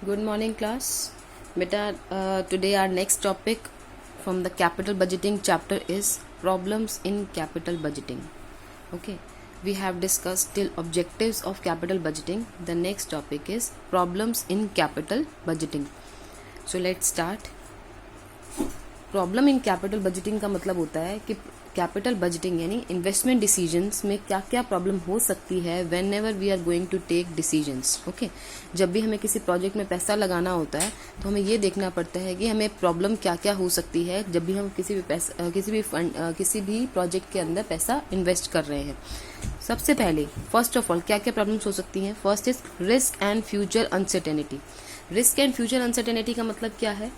Good morning, class. Beta, today our next topic from the capital budgeting chapter is problems in capital budgeting. Okay, we have discussed till objectives of capital budgeting. The next topic is problems in capital budgeting. So let's start. Problem in capital budgeting का मतलब होता है कि capital budgeting यानी investment decisions में क्या क्या problem हो सकती है whenever we are going to take decisions. Okay, जब भी हमें किसी प्रोजेक्ट में पैसा लगाना होता है तो हमें ये देखना पड़ता है कि हमें प्रॉब्लम क्या क्या हो सकती है जब भी हम किसी भी प्रोजेक्ट के अंदर पैसा इन्वेस्ट कर रहे हैं. सबसे पहले फर्स्ट ऑफ ऑल क्या क्या प्रॉब्लम्स हो सकती हैं. First is risk and future uncertainty. Risk and future uncertainty का मतलब क्या है.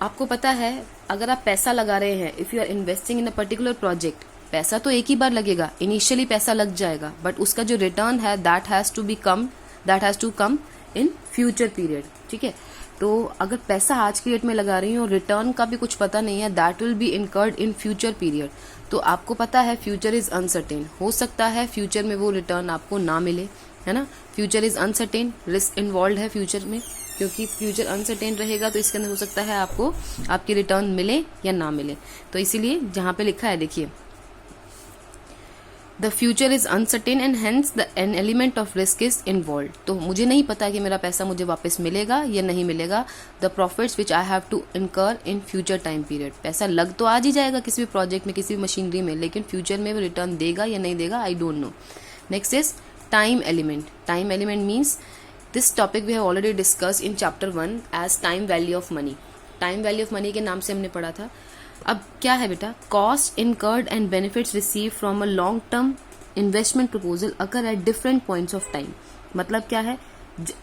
आपको पता है अगर आप पैसा लगा रहे हैं, if you are investing in a particular project, पैसा तो एक ही बार लगेगा, इनिशियली पैसा लग जाएगा, बट उसका जो रिटर्न है that has to come in future period. ठीक है, तो अगर पैसा आज की डेट में लगा रही हूँ और रिटर्न का भी कुछ पता नहीं है, that will be incurred in future period. तो आपको पता है फ्यूचर इज अनसर्टेन. हो सकता है फ्यूचर में वो रिटर्न आपको ना मिले, है ना. Future is uncertain, risk involve है फ्यूचर में, क्योंकि फ्यूचर अनसर्टेन रहेगा तो इसके अंदर हो सकता है आपको आपकी रिटर्न मिले या ना मिले. तो इसीलिए जहां पे लिखा है देखिए, the future is uncertain and hence the an element of risk is involve. तो मुझे नहीं पता कि मेरा पैसा मुझे वापस मिलेगा या नहीं मिलेगा. The profits which I have to incur in future time period. पैसा लग तो आज ही जाएगा किसी भी प्रोजेक्ट में, किसी भी मशीनरी में, लेकिन फ्यूचर में वो रिटर्न देगा या नहीं देगा, I don't know. Next is time element. Time element means this topic we have already discussed in chapter 1 as time value of money. Time value of money के नाम से हमने पढ़ा था. अब क्या है बेटा, cost incurred and benefits receive from a long term investment proposal occur at different points of time. मतलब क्या है,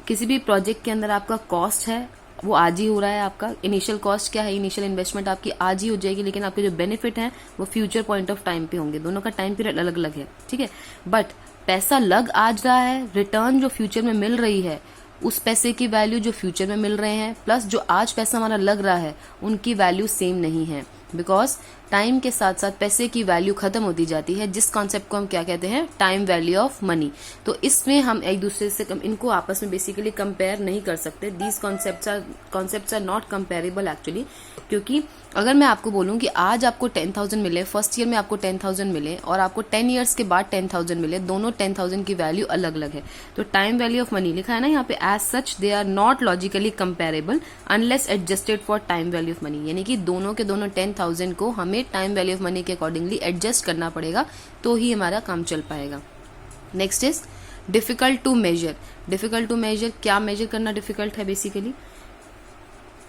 किसी भी प्रोजेक्ट के अंदर आपका कॉस्ट है वो आज ही हो रहा है. आपका इनिशियल कॉस्ट क्या है, इनिशियल इन्वेस्टमेंट आपकी आज ही हो जाएगी, लेकिन आपके जो बेनिफिट है वो फ्यूचर पॉइंट ऑफ टाइम पे होंगे. दोनों का टाइम पीरियड अलग अलग है. ठीक है, बट पैसा लग आज रहा है, रिटर्न जो फ्यूचर में मिल रही है, उस पैसे की वैल्यू जो फ्यूचर में मिल रहे हैं प्लस जो आज पैसा हमारा लग रहा है, उनकी वैल्यू सेम नहीं है. बिकॉज टाइम के साथ साथ पैसे की वैल्यू खत्म होती जाती है, जिस कॉन्सेप्ट को हम क्या कहते हैं, टाइम वैल्यू ऑफ मनी. तो इसमें हम एक दूसरे से इनको आपस में बेसिकली कंपेयर नहीं कर सकते. These concepts are not comparable actually. क्योंकि अगर मैं आपको बोलूं कि आज आपको 10,000 मिले, फर्स्ट ईयर में आपको 10,000 मिले और आपको 10 ईयर्स के बाद 10,000 मिले, दोनों 10,000 की वैल्यू अलग अलग है. तो टाइम वैल्यू ऑफ मनी लिखा है ना यहाँ पे, as such they are not logically comparable unless adjusted for time value of money. यानी कि दोनों के दोनों 10,000 को हमें टाइम वैल्यू ऑफ मनी के अकॉर्डिंगली एडजस्ट करना पड़ेगा, तो ही हमारा काम चल पाएगा. Next is difficult to measure. Difficult to measure, क्या मेजर करना डिफिकल्ट है बेसिकली.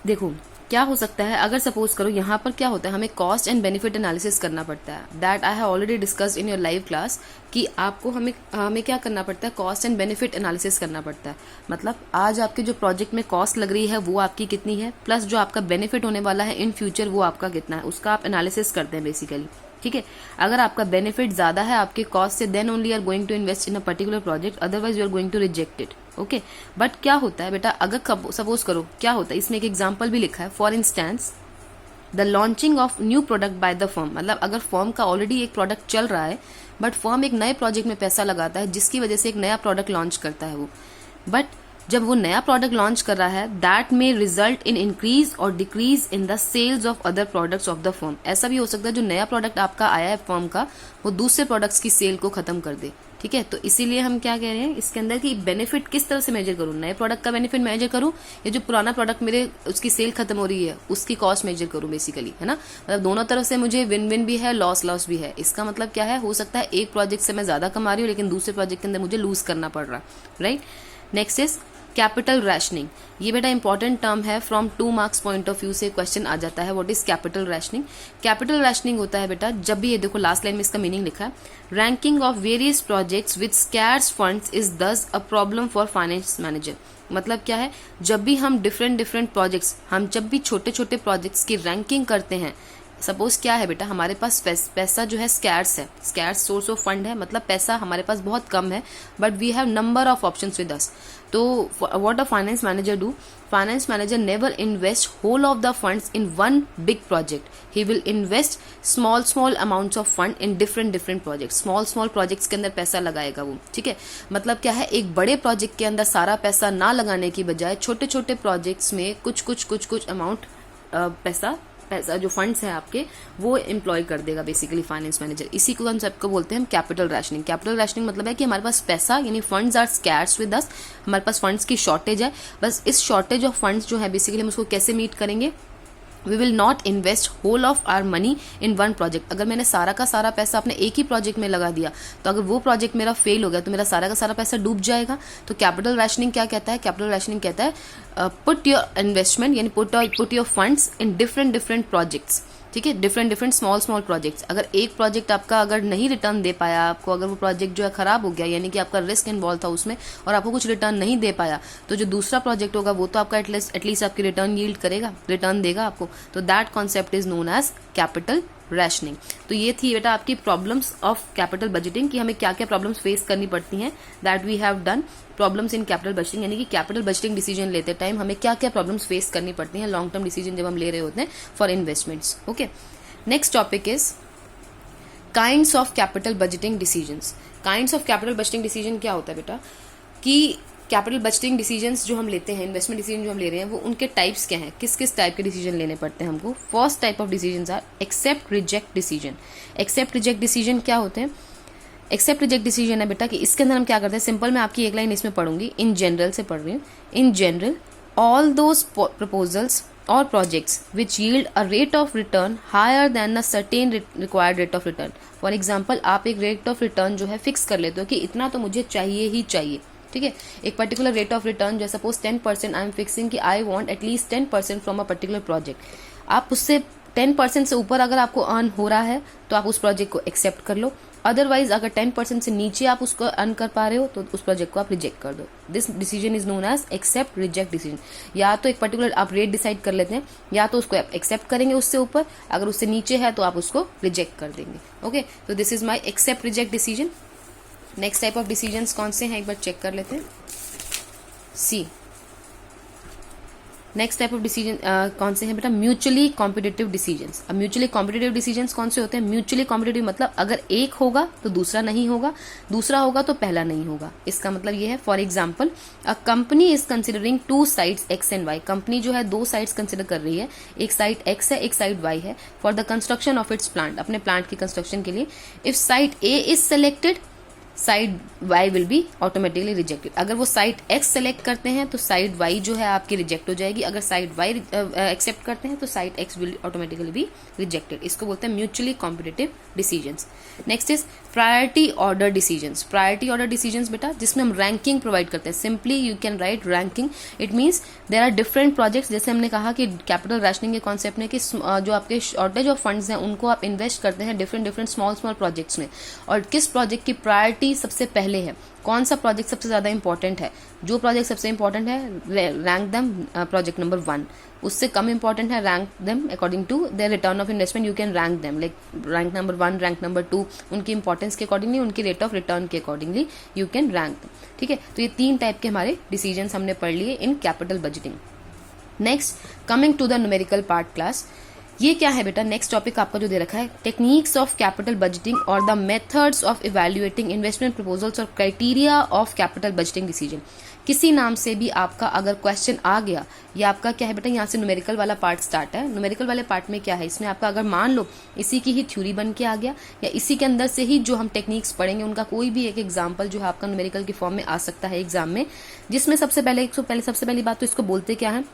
देखो क्या हो सकता है, अगर सपोज करो यहाँ पर क्या होता है, हमें कॉस्ट एंड बेनिफिट एनालिसिस करना पड़ता है. That I have already discussed in your live class कि आपको हमें क्या करना पड़ता है, कॉस्ट एंड बेनिफिट एनालिसिस करना पड़ता है. मतलब आज आपके जो प्रोजेक्ट में कॉस्ट लग रही है वो आपकी कितनी है, प्लस जो आपका बेनिफिट होने वाला है इन फ्यूचर वो आपका कितना है, उसका आप एनालिसिस करते हैं बेसिकली. ठीक है, अगर आपका बेनिफिट ज्यादा है आपके कॉस्ट से, then only are going to invest in a particular project, otherwise you are going to reject it. Okay, but क्या होता है बेटा, अगर सपोज करो क्या होता है, इसमें एक एग्जांपल भी लिखा है. For instance the launching of new product by the firm. मतलब अगर फर्म का ऑलरेडी एक प्रोडक्ट चल रहा है, बट फर्म एक नए प्रोजेक्ट में पैसा लगाता है जिसकी वजह से एक नया प्रोडक्ट लॉन्च करता है वो, बट जब वो नया प्रोडक्ट लॉन्च कर रहा है, दैट में रिजल्ट इन इंक्रीज और decrease in the sales of other products of the firm. ऐसा भी हो सकता है जो नया प्रोडक्ट आपका आया है फर्म का, वो दूसरे प्रोडक्ट्स की सेल को खत्म कर दे. ठीक है, तो इसीलिए हम क्या कह रहे हैं इसके अंदर कि बेनिफिट किस तरह से मेजर करूं, नए प्रोडक्ट का बेनिफिट मेजर करूं या जो पुराना प्रोडक्ट मेरे उसकी सेल खत्म हो रही है उसकी कॉस्ट मेजर करूं बेसिकली, है ना. मतलब दोनों तरफ से मुझे विन विन भी है, लॉस भी है. इसका मतलब क्या है, हो सकता है एक प्रोजेक्ट से मैं ज्यादा कमा रही हूँ लेकिन दूसरे प्रोजेक्ट के अंदर मुझे लूज करना पड़ रहा है. Right. Next is capital rationing. ये बेटा इंपॉर्टेंट टर्म है, from 2 marks point of view से क्वेश्चन आ जाता है. What is capital rationing. Capital rationing होता है बेटा जब भी, ये देखो लास्ट लाइन में इसका मीनिंग लिखा है, ranking of various projects with scarce funds is this a problem for finance manager. मतलब क्या है, जब भी हम डिफरेंट प्रोजेक्ट्स, हम जब भी छोटे छोटे प्रोजेक्ट्स की रैंकिंग करते हैं सपोज क्या है बेटा, हमारे पास पैसा जो है स्कैर्स है, स्कैर्स सोर्स ऑफ फंड है, मतलब पैसा हमारे पास बहुत कम है, but we have number of options with us. तो what a finance manager do? Finance manager never invest whole of the funds in one big project. He will invest small amounts of fund in different project. Small projects के अंदर पैसा लगाएगा वो. ठीक है, मतलब क्या है, एक बड़े प्रोजेक्ट के अंदर सारा पैसा ना लगाने की बजाय छोटे छोटे प्रोजेक्ट्स में कुछ अमाउंट पैसा जो फंड्स हैं आपके वो एम्प्लॉय कर देगा बेसिकली फाइनेंस मैनेजर. इसी को कंसेप्ट को बोलते हैं हम कैपिटल रैशनिंग. कैपिटल रैशनिंग मतलब है कि हमारे पास पैसा यानी funds are scarce with us, हमारे पास फंड्स की शॉर्टेज है. बस इस शॉर्टेज ऑफ फंड्स जो है बेसिकली हम उसको कैसे मीट करेंगे? We will not invest whole of our money in one project. अगर मैंने सारा का सारा पैसा अपने एक ही प्रोजेक्ट में लगा दिया तो अगर वो प्रोजेक्ट मेरा फेल हो गया तो मेरा सारा का सारा पैसा डूब जाएगा. तो कैपिटल रैशनिंग क्या कहता है? कैपिटल रैशनिंग कहता है पुट योर इन्वेस्टमेंट यानी put your funds in different projects. ठीक है, डिफरेंट स्मॉल प्रोजेक्ट्स. अगर एक प्रोजेक्ट आपका अगर नहीं रिटर्न दे पाया आपको, अगर वो प्रोजेक्ट जो है खराब हो गया यानी कि आपका रिस्क इन्वॉल्व था उसमें और आपको कुछ रिटर्न नहीं दे पाया, तो जो दूसरा प्रोजेक्ट होगा वो तो आपका एटलीस्ट आपकी रिटर्न यील्ड करेगा, रिटर्न देगा आपको. तो that concept is known as capital rationing. तो ये थी बेटा आपकी प्रॉब्लम्स ऑफ कैपिटल बजटिंग कि हमें क्या क्या प्रॉब्लम्स फेस करनी पड़ती हैं. That we have done problems in capital budgeting, यानी कि कैपिटल बजटिंग डिसीजन लेते टाइम हमें क्या क्या प्रॉब्लम्स फेस करनी पड़ती हैं लॉन्ग टर्म डिसीजन जब हम ले रहे होते हैं for investments. Okay, next topic is kinds of capital budgeting decisions. Kinds of capital budgeting decision क्या होता है बेटा कि कैपिटल बजटिंग डिसीजंस जो हम लेते हैं, इन्वेस्टमेंट डिसीजन जो हम ले रहे हैं, वो उनके टाइप्स क्या हैं, किस किस टाइप के डिसीजन लेने पड़ते हैं हमको. First type of decisions are accept reject decision. Accept reject decision क्या होते हैं? एक्सेप्ट रिजेक्ट डिसीजन है बेटा कि इसके अंदर हम क्या करते हैं, सिंपल मैं आपकी एक लाइन इसमें पढ़ूंगी, इन जनरल से पढ़ रही हूँ. In general all those proposals or projects which yield a rate of return higher than a certain required rate of return. For example, आप एक rate of return जो है फिक्स कर लेते हो कि इतना तो मुझे चाहिए ही चाहिए. ठीक है, एक पर्टिकुलर रेट ऑफ रिटर्न जो सपोज 10% आई एम फिक्सिंग कि I want at least 10% from a particular project. आप उससे 10% से ऊपर अगर आपको अर्न हो रहा है तो आप उस प्रोजेक्ट को एक्सेप्ट कर लो. अदरवाइज अगर 10% से नीचे आप उसको अर्न कर पा रहे हो तो उस प्रोजेक्ट को आप रिजेक्ट कर दो. This decision is known as accept reject decision. या तो एक पर्टिकुलर आप रेट डिसाइड कर लेते हैं, या तो उसको आप एक्सेप्ट करेंगे उससे ऊपर, अगर उससे नीचे है तो आप उसको रिजेक्ट कर देंगे. ओके, तो this is my accept reject decision. Next type of decision कौन से हैं एक बार चेक कर लेते हैं. See next type of decision कौन से हैं बेटा? Mutually competitive decisions. अब म्यूचुअली कॉम्पिटिटिव डिसीजंस कौन से होते हैं? म्यूचुअली कॉम्पिटिटिव मतलब अगर एक होगा तो दूसरा नहीं होगा, दूसरा होगा तो पहला नहीं होगा. इसका मतलब ये है, for example a company is considering two sides X and Y. Company जो है दो साइड्स कंसिडर कर रही है, एक साइड एक्स है एक साइड वाई है, for the construction of its plant, अपने प्लांट की कंस्ट्रक्शन के लिए. If side A is selected side Y will be automatically rejected. अगर वो साइड एक्स सेलेक्ट करते हैं तो साइड वाई जो है आपकी रिजेक्ट हो जाएगी. अगर साइड वाई एक्सेप्ट करते हैं तो side X will automatically be rejected. इसको बोलते हैं mutually competitive decisions. Next is priority order decisions. Priority order decisions बेटा जिसमें हम रैंकिंग प्रोवाइड करते हैं. Simply you can write ranking. It means there are different projects. जैसे हमने कहा कि कैपिटल रैशनिंग के कॉन्सेप्ट में कि जो आपके शॉर्टेज ऑफ फंड्स हैं उनको आप इन्वेस्ट करते हैं डिफरेंट स्मॉल प्रोजेक्ट्स में, और किस प्रोजेक्ट की प्रायोरिटी सबसे पहले है, कौन सा प्रोजेक्ट सबसे ज्यादा इंपॉर्टेंट है. जो प्रोजेक्ट सबसे इंपॉर्टेंट है रैंक देम प्रोजेक्ट नंबर 1. उससे कम इंपॉर्टेंट है rank them according to their return of investment. You can rank them like rank number 1, rank number 2, उनकी इंपॉर्टेंस के अकॉर्डिंगली, उनकी रेट ऑफ रिटर्न के accordingly you can rank them. ठीक है, तो ये 3 टाइप के हमारे डिसीजन हमने पढ़ लिए in capital budgeting. Next coming to the numerical part class. ये क्या है बेटा? नेक्स्ट टॉपिक आपका जो दे रखा है, टेक्निक्स ऑफ कैपिटल बजटिंग और the methods of evaluating investment proposals और criteria of capital budgeting decision. किसी नाम से भी आपका अगर क्वेश्चन आ गया, ये आपका क्या है बेटा, यहाँ से न्यूमेरिकल वाला पार्ट स्टार्ट है. न्यूमेरिकल वाले पार्ट में क्या है, इसमें आपका अगर मान लो इसी की ही थ्योरी बन के आ गया, या इसी के अंदर से ही जो हम टेक्निक्स पढ़ेंगे उनका कोई भी एक एग्जाम्पल जो है आपका न्यूमेरिकल की फॉर्म में आ सकता है एग्जाम में, जिसमें सबसे पहली बात तो इसको बोलते क्या है,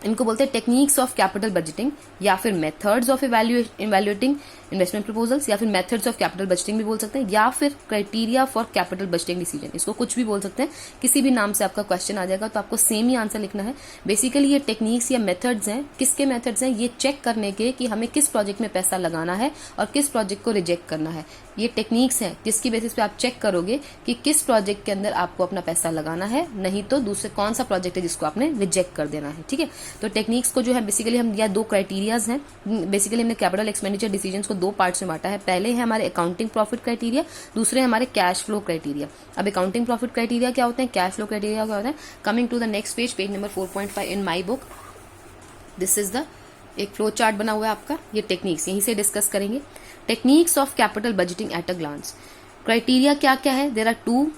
इनको बोलते हैं टेक्निक्स ऑफ कैपिटल बजटिंग, या फिर methods of evaluating investment proposals, या फिर मेथड्स ऑफ कैपिटल बजटिंग भी बोल सकते हैं, या फिर criteria for capital budgeting decision. इसको कुछ भी बोल सकते हैं. किसी भी नाम से आपका क्वेश्चन आ जाएगा तो आपको सेम ही आंसर लिखना है. बेसिकली ये टेक्निक्स या मेथड्स हैं. किसके मेथड्स हैं? ये चेक करने के कि हमें किस प्रोजेक्ट में पैसा लगाना है और किस प्रोजेक्ट को रिजेक्ट करना है. ये टेक्निक्स हैं जिसकी बेसिस पे आप चेक करोगे कि किस प्रोजेक्ट के अंदर आपको अपना पैसा लगाना है, नहीं तो दूसरे कौन सा प्रोजेक्ट है जिसको आपने रिजेक्ट कर देना है. ठीक है, तो टेक्निक्स को जो है बेसिकली हम या दो क्राइटेरियाज हैं, बेसिकली हमने कैपिटल एक्सपेंडिचर डिसीजंस को दो पार्ट्स में बांटा है। पहले है हमारे अकाउंटिंग प्रॉफिट क्राइटेरिया, दूसरे हमारे कैश फ्लो क्राइटेरिया। अब अकाउंटिंग प्रॉफिट क्राइटेरिया क्या होते हैं, कैश फ्लो क्राइटेरिया क्या होता है। Coming to the next page, page number 4.5 in my book, this is the एक फ्लो चार्ट बना हुआ है आपका, ये टेक्निक्स यहीं से डिस्कस करेंगे। Techniques of capital budgeting at a glance. Criteria क्या क्या है, there are two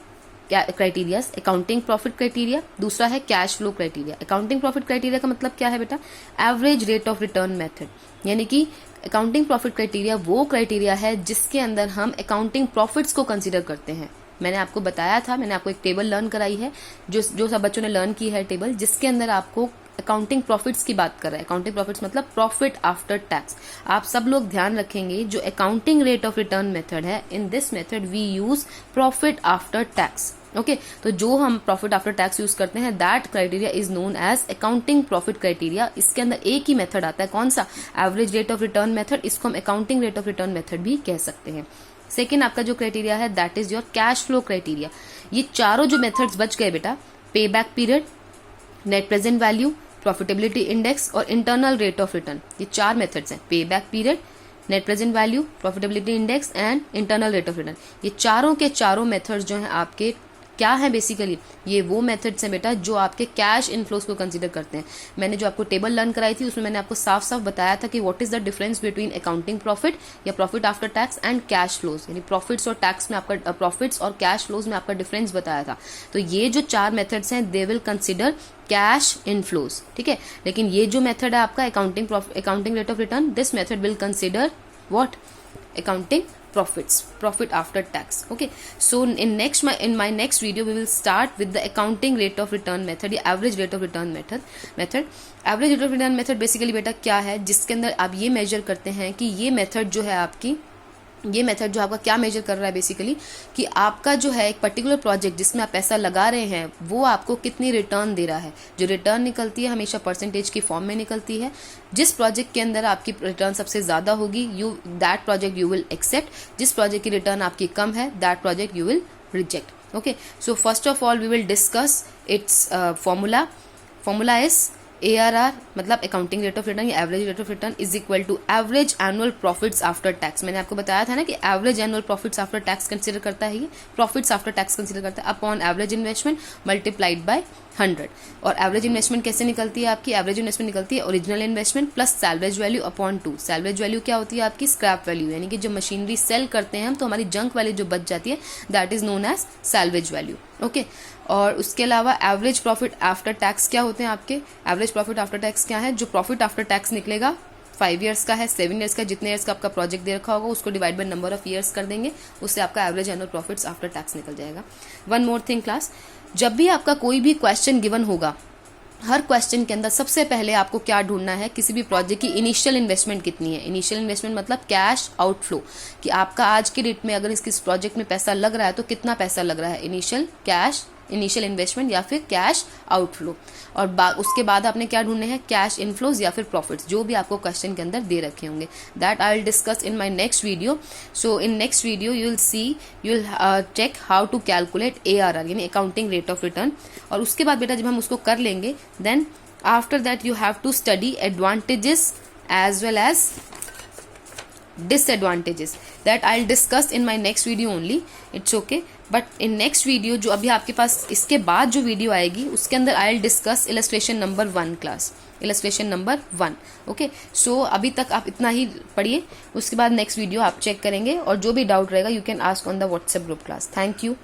criteria, accounting profit criteria, दूसरा है cash flow criteria. Accounting profit criteria का मतलब क्या है बेटा, average rate of return method, यानी कि अकाउंटिंग प्रॉफिट क्राइटेरिया वो क्राइटेरिया है जिसके अंदर हम अकाउंटिंग प्रॉफिट्स को कंसीडर करते हैं। मैंने आपको बताया था, मैंने आपको एक टेबल लर्न कराई है, जो सब बच्चों ने लर्न की है टेबल, जिसके अंदर आपको अकाउंटिंग प्रॉफिट्स की बात कर रहा है। अकाउंटिंग प्रॉफिट्स मतलब प्रॉफिट आफ्टर टैक्स। आप सब लोग ध्यान रखेंगे, जो accounting rate of return method है, in this method we use profit after tax. Okay, तो जो हम प्रॉफिट आफ्टर टैक्स यूज करते हैं, that criteria is known as accounting profit criteria. इसके अंदर एक ही मेथड आता है, कौन सा, average rate of return method. इसको हम accounting rate of return method भी कह सकते हैं। सेकेंड आपका जो क्राइटेरिया है, that is your cash flow criteria. ये चारों जो मेथड्स बच गए बेटा, पे back period, net present value, profitability index और इंटरनल रेट ऑफ रिटर्न, ये चार मेथड्स हैं, पे back period, net present value, profitability index and internal rate of return. ये चारों के चारों मेथड्स जो हैं आपके क्या है, बेसिकली ये वो मेथड्स हैं बेटा जो आपके कैश इनफ्लोस को कंसीडर करते हैं। मैंने जो आपको टेबल लर्न कराई थी उसमें मैंने आपको साफ साफ बताया था कि what is the difference between accounting profit या profit after tax and cash flows, यानी प्रॉफिट्स और टैक्स में आपका प्रॉफिट्स और कैश फ्लोज में आपका डिफरेंस बताया था। तो ये जो चार मेथड्स हैं, they will consider cash inflows, ठीक है। लेकिन ये जो मेथड है आपका accounting rate of return, this method will consider what, accounting profit after tax. Okay, so in my next video we will start with the accounting rate of return method या average rate of return method. Average rate of return method basically बेटा क्या है, जिसके अंदर आप ये major करते हैं कि ये मेथड जो है आपकी, ये मेथड जो आपका क्या मेजर कर रहा है बेसिकली, कि आपका जो है एक पर्टिकुलर प्रोजेक्ट जिसमें आप पैसा लगा रहे हैं वो आपको कितनी रिटर्न दे रहा है। जो रिटर्न निकलती है हमेशा परसेंटेज की फॉर्म में निकलती है। जिस प्रोजेक्ट के अंदर आपकी रिटर्न सबसे ज्यादा होगी, that project you will accept. जिस प्रोजेक्ट की रिटर्न आपकी कम है, that project you will reject. Okay, so first of all we will discuss its formula is ARR मतलब अकाउंटिंग रेट ऑफ रिटर्न या average rate of return is equal to average annual profits after tax. मैंने आपको बताया था ना कि average annual profits after tax consider करता है, ये प्रॉफिट्स आफ्टर टैक्स कंसीडर करता है, upon average investment multiplied by 100। और एवरेज इन्वेस्टमेंट कैसे निकलती है आपकी, एवरेज इन्वेस्टमेंट निकलती है original investment plus salvage value upon 2। Salvage value क्या होती है आपकी, स्क्रैप वैल्यू, यानी कि जो मशीनरी सेल करते हैं हम तो हमारी जंक वैल्यू जो बच जाती है, that is known as salvage value. Okay, और उसके अलावा एवरेज प्रॉफिट आफ्टर टैक्स क्या होते हैं आपके, एवरेज प्रॉफिट आफ्टर टैक्स क्या है, जो प्रॉफिट आफ्टर टैक्स निकलेगा 5 ईयर्स का है, 7 ईयर्स का, जितने ईयर्स का आपका प्रोजेक्ट दे रखा होगा उसको divide by number of years कर देंगे, उससे आपका average annual profits after tax निकल जाएगा। वन मोर थिंग क्लास, जब भी आपका कोई भी क्वेश्चन गिवन होगा, हर क्वेश्चन के अंदर सबसे पहले आपको क्या ढूंढना है, किसी भी प्रोजेक्ट की इनिशियल इन्वेस्टमेंट कितनी है। इनिशियल इन्वेस्टमेंट मतलब कैश आउटफ्लो, कि आपका आज के डेट में अगर इस प्रोजेक्ट में पैसा लग रहा है तो कितना पैसा लग रहा है, इनिशियल इन्वेस्टमेंट या फिर कैश आउटफ्लो। और उसके बाद आपने क्या ढूंढने हैं, कैश इनफ्लोज या फिर प्रॉफिट्स, जो भी आपको क्वेश्चन के अंदर दे रखे होंगे। That I will discuss in my next video. So in next video you will check how to calculate ARR यानी अकाउंटिंग रेट ऑफ रिटर्न। और उसके बाद बेटा जब हम उसको कर लेंगे, then after that you have to study advantages as well as disadvantages that I'll discuss in my next video only. It's okay, but in next video जो अभी आपके पास इसके बाद जो वीडियो आएगी उसके अंदर I'll discuss illustration number 1 class, illustration number 1. Okay, सो अभी तक आप इतना ही पढ़िए, उसके बाद नेक्स्ट वीडियो आप चेक करेंगे और जो भी डाउट रहेगा you can ask on the WhatsApp group class. Thank you.